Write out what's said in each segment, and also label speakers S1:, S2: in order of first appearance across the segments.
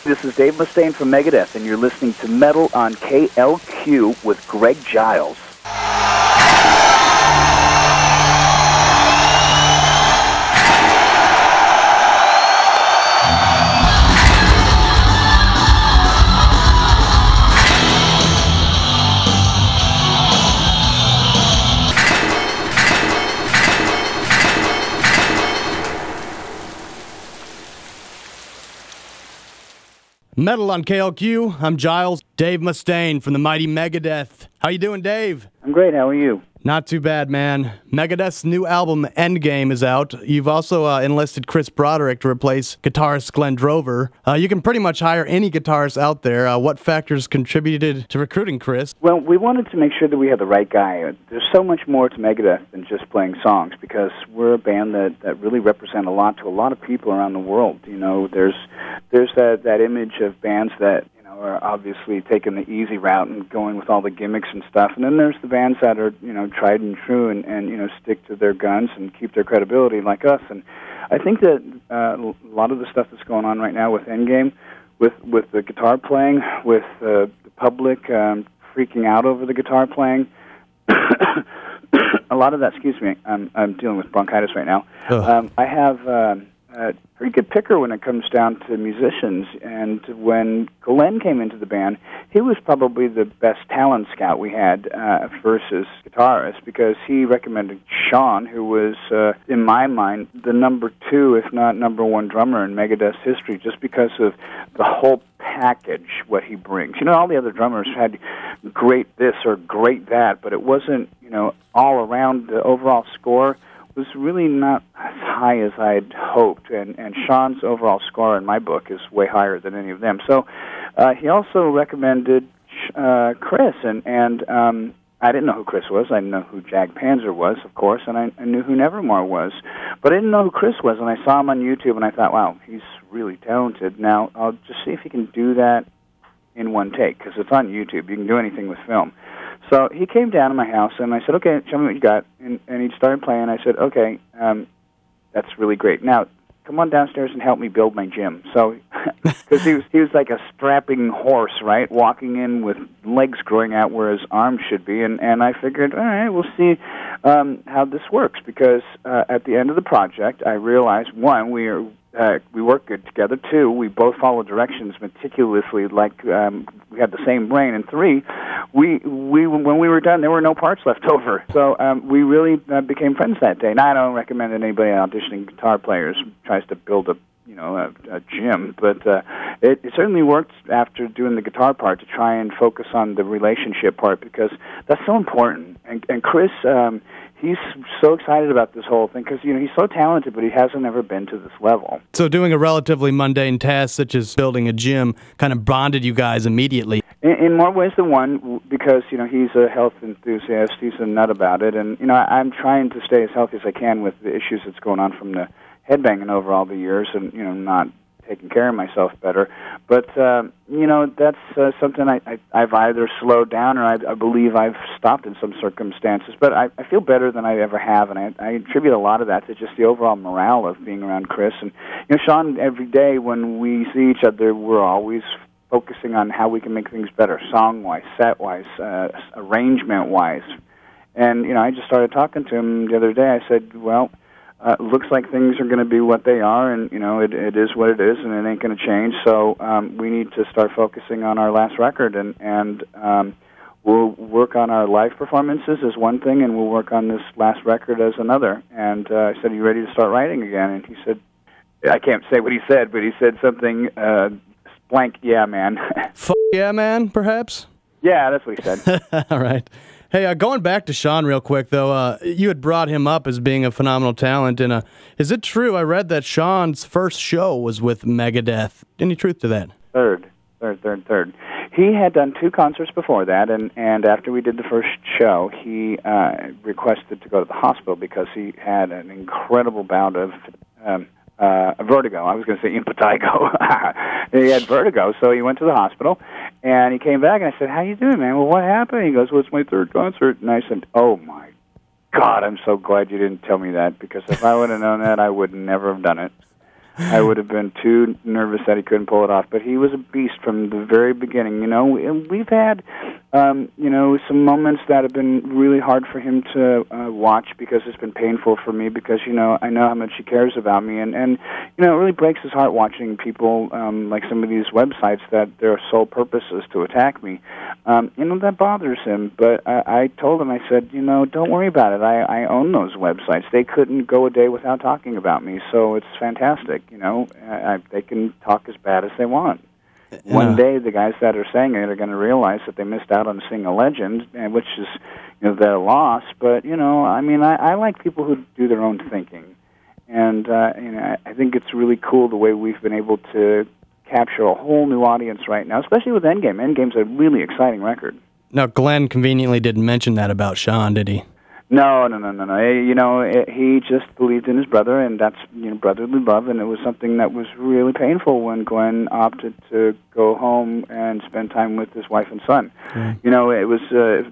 S1: This is Dave Mustaine from Megadeth, and you're listening to Metal on KLQ with Greg Giles.
S2: Metal on KLQ. I'm Giles. Dave Mustaine from the mighty Megadeth. How you doing, Dave?
S1: I'm great. How are you?
S2: Not too bad, man. Megadeth's new album, Endgame, is out. You've also enlisted Chris Broderick to replace guitarist Shawn Drover. You can pretty much hire any guitarist out there. What factors contributed to recruiting Chris?
S1: Well, we wanted to make sure that we had the right guy. There's so much more to Megadeth than just playing songs, because we're a band that really represent a lot to a lot of people around the world. You know, there's that image of bands that are obviously taking the easy route and going with all the gimmicks and stuff. And then there's the bands that are, tried and true and stick to their guns and keep their credibility like us. And I think that a lot of the stuff that's going on right now with Endgame, with the guitar playing, with the public freaking out over the guitar playing, a lot of that, excuse me, I'm dealing with bronchitis right now. I have a pretty good picker when it comes down to musicians, and when Glenn came into the band, he was probably the best talent scout we had versus guitarist, because he recommended Shawn, who was, in my mind, the number 2, if not number 1 drummer in Megadeth's history, just because of the whole package, what he brings. All the other drummers had great this or great that, but it wasn't, all around the overall score was really not as high as I'd hoped, and Shawn's overall score in my book is way higher than any of them. So he also recommended Chris, and I didn't know who Chris was. I didn't know who Jag Panzer was, of course, and I knew who Nevermore was. But I didn't know who Chris was, and I saw him on YouTube, and I thought, wow, he's really talented. Now, I'll just see if he can do that in one take, because it's on YouTube. You can do anything with film. So he came down to my house, and I said, okay, show me what you got. And he started playing. I said, okay, that's really great. Now, come on downstairs and help me build my gym. So, because he was like a strapping horse, right, walking in with legs growing out where his arms should be. And I figured, all right, we'll see how this works. Because at the end of the project, I realized, one, we work good together. 2, we both follow directions meticulously, like we had the same brain. And 3, we when we were done, there were no parts left over. So we really became friends that day. Now, I don't recommend that anybody auditioning guitar players tries to build a gym, but it certainly worked after doing the guitar part to try and focus on the relationship part, because that's so important. And Chris, he's so excited about this whole thing because, he's so talented, but he hasn't ever been to this level.
S2: So doing a relatively mundane task such as building a gym kind of bonded you guys immediately.
S1: In more ways than one, because, he's a health enthusiast. He's a nut about it. And, I'm trying to stay as healthy as I can with the issues that's going on from the headbanging over all the years and, not taking care of myself better. But, that's something I've either slowed down or I believe I've stopped in some circumstances. But I feel better than I ever have, and I attribute a lot of that to just the overall morale of being around Chris. And, Shawn, every day when we see each other, we're always focusing on how we can make things better, song-wise, set-wise, arrangement-wise. And, I just started talking to him the other day. I said, well, looks like things are going to be what they are, and, it is what it is, and it ain't going to change. So we need to start focusing on our last record, and we'll work on our live performances as one thing, and we'll work on this last record as another. And I said, are you ready to start writing again? And he said, I can't say what he said, but he said something blank, yeah, man.
S2: Yeah, man, perhaps?
S1: Yeah, that's what he said.
S2: All right. Hey, going back to Shawn real quick, though, you had brought him up as being a phenomenal talent, and is it true, I read that Shawn's first show was with Megadeth? Any truth to that? Third.
S1: He had done 2 concerts before that, and after we did the first show, he requested to go to the hospital because he had an incredible bout of vertigo. I was going to say impetigo. He had vertigo, so he went to the hospital, and he came back, and I said, how you doing, man? Well, what happened? He goes, well, it's my 3rd concert. And I said, oh, my God, I'm so glad you didn't tell me that, because if I would have known that, I would never have done it. I would have been too nervous that he couldn't pull it off. But he was a beast from the very beginning. You know, we've had, you know, some moments that have been really hard for him to watch because it's been painful for me because, you know, I know how much he cares about me. And you know, it really breaks his heart watching people like some of these websites that their sole purpose is to attack me. You know, that bothers him. But I told him, I said, you know, don't worry about it. I own those websites. They couldn't go a day without talking about me, so it's fantastic. You know, they can talk as bad as they want. One day, the guys that are saying it are going to realize that they missed out on seeing a legend, which is, you know, their loss. But, you know, I mean, I like people who do their own thinking. And, you know, I think it's really cool the way we've been able to capture a whole new audience right now, especially with Endgame. Endgame's a really exciting record.
S2: Now, Glenn conveniently didn't mention that about Shawn, did he?
S1: No. You know, he just believed in his brother, and that's, you know, brotherly love, and it was something that was really painful when Glenn opted to go home and spend time with his wife and son. You know, it was the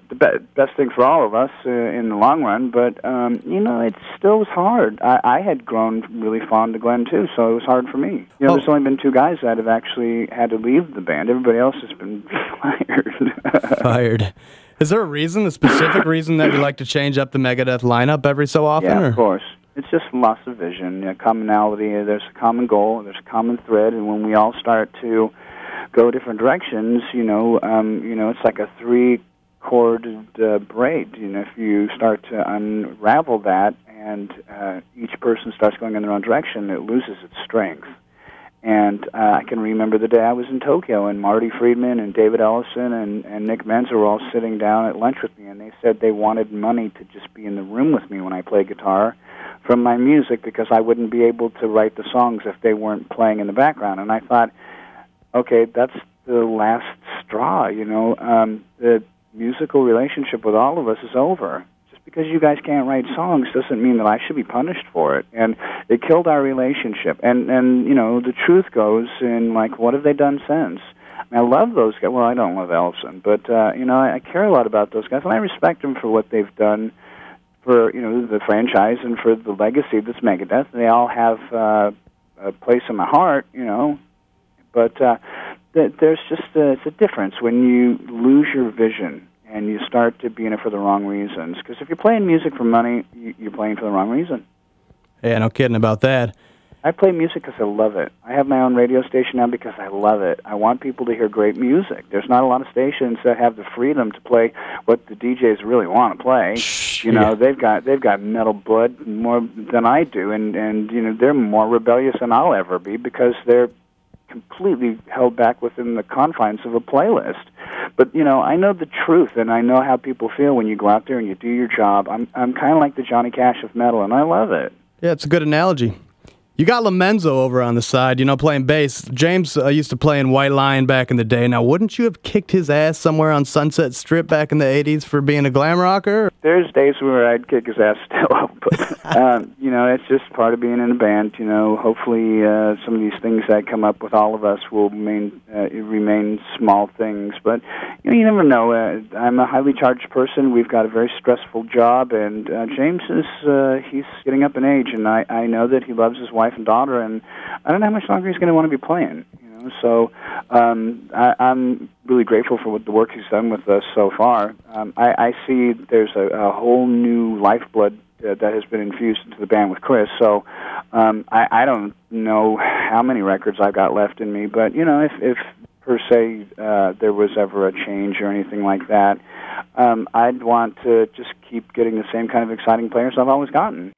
S1: best thing for all of us in the long run, but, you know, it still was hard. I had grown really fond of Glenn, too, so it was hard for me. You know, there's only been 2 guys that have actually had to leave the band. Everybody else has been fired.
S2: Fired. Is there a specific reason that you like to change up the Megadeth lineup every so often?
S1: Yeah, of course. It's just loss of vision, you know, commonality. There's a common goal, there's a common thread, and when we all start to go different directions, you know, it's like a 3-corded braid. You know, if you start to unravel that and each person starts going in their own direction, it loses its strength. And I can remember the day I was in Tokyo, and Marty Friedman and David Ellison and Nick Menza were all sitting down at lunch with me, and they said they wanted money to just be in the room with me when I play guitar from my music because I wouldn't be able to write the songs if they weren't playing in the background. And I thought, okay, that's the last straw, you know. The musical relationship with all of us is over. Because you guys can't write songs doesn't mean that I should be punished for it. And it killed our relationship. And you know, the truth goes in, like, what have they done since? I mean, I love those guys. Well, I don't love Ellison, but, you know, I care a lot about those guys. And I respect them for what they've done for, you know, the franchise and for the legacy that's Megadeth. They all have a place in my heart, you know. But there's just it's a difference when you lose your vision and you start to be in it for the wrong reasons. Because if you're playing music for money, you're playing for the wrong reason.
S2: Yeah, no kidding about that.
S1: I play music because I love it. I have my own radio station now because I love it. I want people to hear great music. There's not a lot of stations that have the freedom to play what the DJs really want to play. You know, they've got metal blood more than I do, and you know, they're more rebellious than I'll ever be because they're completely held back within the confines of a playlist. But, you know, I know the truth, and I know how people feel when you go out there and you do your job. I'm kind of like the Johnny Cash of metal, and I love it.
S2: Yeah, it's a good analogy. You got Lomenzo over on the side, you know, playing bass. James used to play in White Lion back in the day. Now, wouldn't you have kicked his ass somewhere on Sunset Strip back in the 80s for being a glam rocker?
S1: There's days where I'd kick his ass still, but, you know, it's just part of being in a band. You know, hopefully some of these things that come up with all of us will remain small things. But, you know, you never know. I'm a highly charged person. We've got a very stressful job, and James he's getting up in age, and I know that he loves his wife and daughter, and I don't know how much longer he's going to want to be playing. You know, so I'm really grateful for the work he's done with us so far. I see there's a whole new lifeblood that has been infused into the band with Chris. So I don't know how many records I've got left in me, but you know, if per se there was ever a change or anything like that, I'd want to just keep getting the same kind of exciting players I've always gotten.